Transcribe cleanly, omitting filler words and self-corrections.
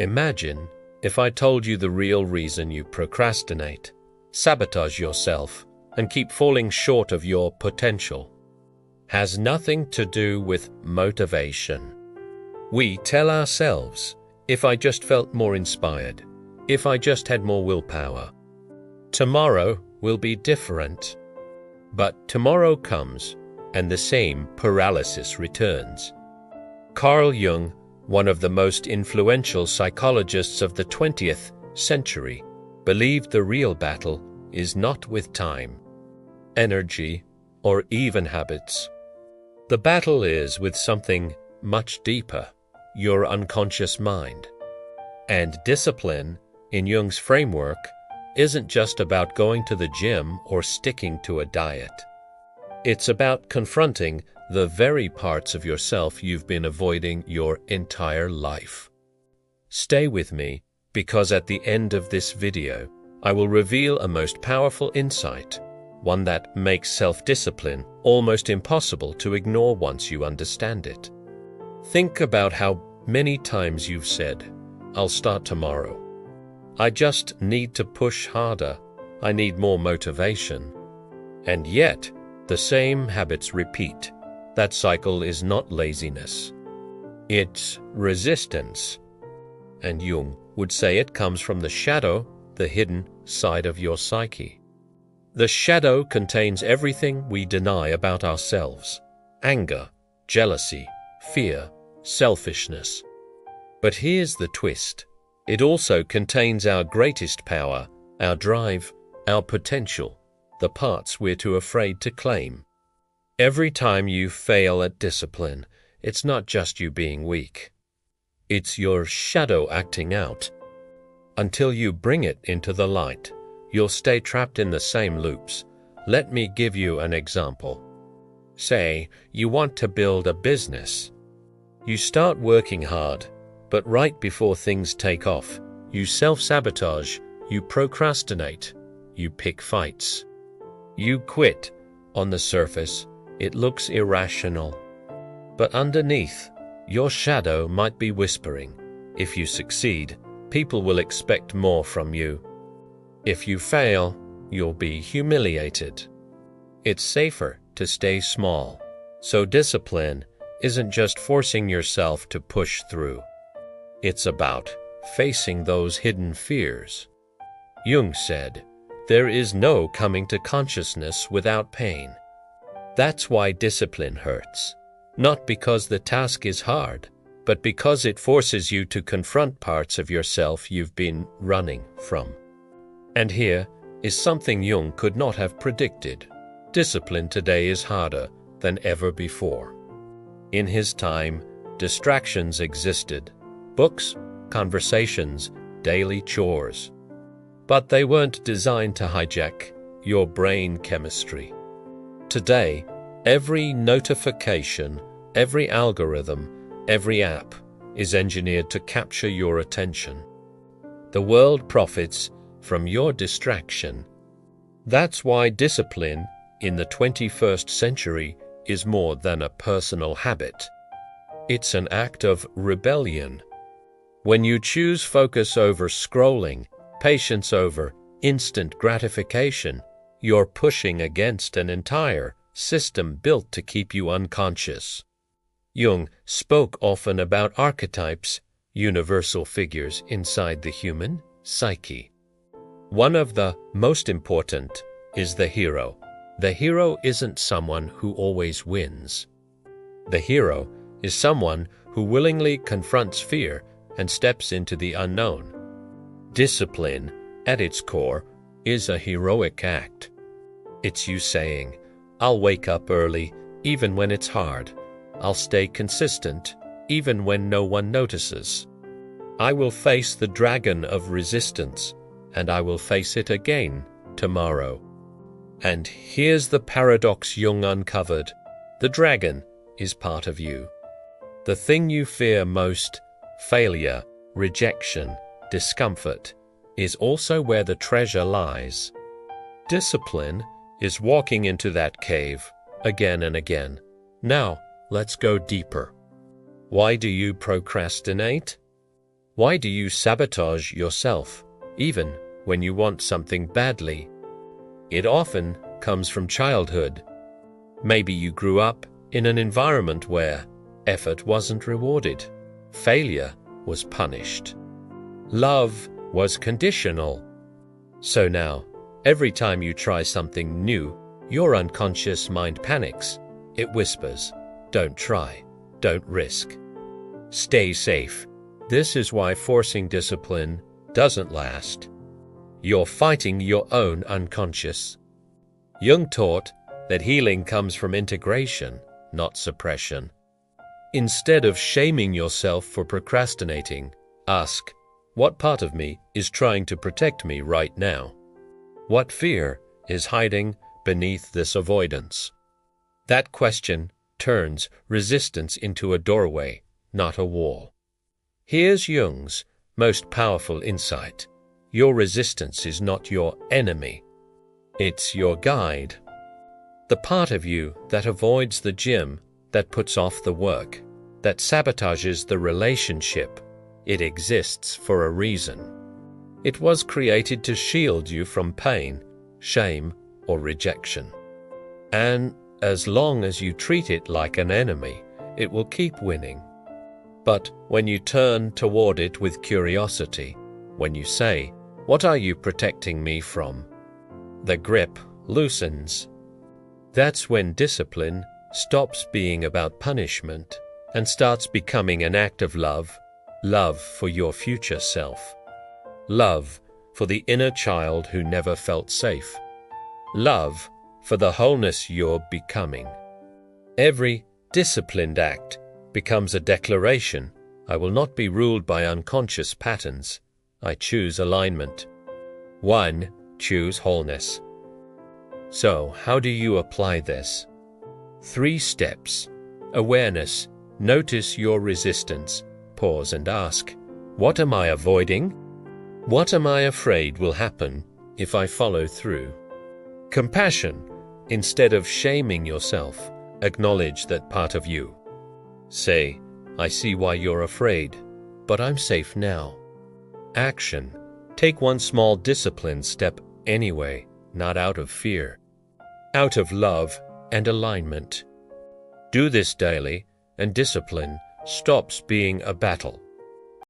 Imagine if I told you the real reason you procrastinate, sabotage yourself, and keep falling short of your potential has nothing to do with motivation. We tell ourselves, if I just felt more inspired, if I just had more willpower, tomorrow will be different. But tomorrow comes, and the same paralysis returns. Carl Jung, one of the most influential psychologists of the 20th century, believed the real battle is not with time, energy, or even habits. The battle is with something much deeper, your unconscious mind. And discipline, in Jung's framework, isn't just about going to the gym or sticking to a diet. It's about confronting the very parts of yourself you've been avoiding your entire life. Stay with me, because at the end of this video, I will reveal a most powerful insight, one that makes self-discipline almost impossible to ignore once you understand it. Think about how many times you've said, "I'll start tomorrow. I just need to push harder. I need more motivation." And yet, the same habits repeat. That cycle is not laziness. It's resistance. And Jung would say it comes from the shadow, the hidden side of your psyche. The shadow contains everything we deny about ourselves: anger, jealousy, fear, selfishness. But here's the twist. It also contains our greatest power, our drive, our potential, the parts we're too afraid to claim. Every time you fail at discipline, it's not just you being weak. It's your shadow acting out. Until you bring it into the light, you'll stay trapped in the same loops. Let me give you an example. Say, you want to build a business. You start working hard, but right before things take off, you self-sabotage, you procrastinate, you pick fights. You quit. On the surface, it looks irrational. But underneath, your shadow might be whispering, if you succeed, people will expect more from you. If you fail, you'll be humiliated. It's safer to stay small. So discipline isn't just forcing yourself to push through. It's about facing those hidden fears. Jung said, "There is no coming to consciousness without pain." That's why discipline hurts. Not because the task is hard, but because it forces you to confront parts of yourself you've been running from. And here is something Jung could not have predicted. Discipline today is harder than ever before. In his time, distractions existed: books, conversations, daily chores. But they weren't designed to hijack your brain chemistry. Today, every notification, every algorithm, every app is engineered to capture your attention. The world profits from your distraction. That's why discipline in the 21st century is more than a personal habit. It's an act of rebellion. When you choose focus over scrolling, patience over instant gratification, you're pushing against an entire system built to keep you unconscious. Jung spoke often about archetypes, universal figures inside the human psyche. One of the most important is the hero. The hero isn't someone who always wins. The hero is someone who willingly confronts fear and steps into the unknown. Discipline, at its core, is a heroic act. It's you saying, "I'll wake up early, even when it's hard. I'll stay consistent, even when no one notices. I will face the dragon of resistance, and I will face it again tomorrow." And here's the paradox Jung uncovered. The dragon is part of you. The thing you fear most, failure, rejection, discomfort, is also where the treasure lies. Discipline is walking into that cave again and again. Now, let's go deeper. Why do you procrastinate? Why do you sabotage yourself, even when you want something badly? It often comes from childhood. Maybe you grew up in an environment where effort wasn't rewarded, failure was punished, love was conditional. So now, every time you try something new, your unconscious mind panics. It whispers, "Don't try, don't risk, stay safe." This is why forcing discipline doesn't last. You're fighting your own unconscious. Jung taught that healing comes from integration, not suppression. Instead of shaming yourself for procrastinating, ask, what part of me is trying to protect me right now? What fear is hiding beneath this avoidance? That question turns resistance into a doorway, not a wall. Here's Jung's most powerful insight. Your resistance is not your enemy. It's your guide. The part of you that avoids the gym, that puts off the work, that sabotages the relationship, it exists for a reason. It was created to shield you from pain, shame, or rejection. And as long as you treat it like an enemy, it will keep winning. But when you turn toward it with curiosity, when you say, "What are you protecting me from?" the grip loosens. That's when discipline stops being about punishment and starts becoming an act of love, love for your future self, love for the inner child who never felt safe, love for the wholeness you're becoming. Every disciplined act becomes a declaration. I will not be ruled by unconscious patterns. I choose alignment. 1. Choose wholeness. So, how do you apply this? 3 steps. Awareness. Notice your resistance. Pause and ask, what am I avoiding? What am I afraid will happen if I follow through? Compassion. Instead of shaming yourself, acknowledge that part of you. Say, I see why you're afraid, but I'm safe now. Action. Take one small disciplined step anyway, not out of fear, out of love and alignment. Do this daily, and discipline stops being a battle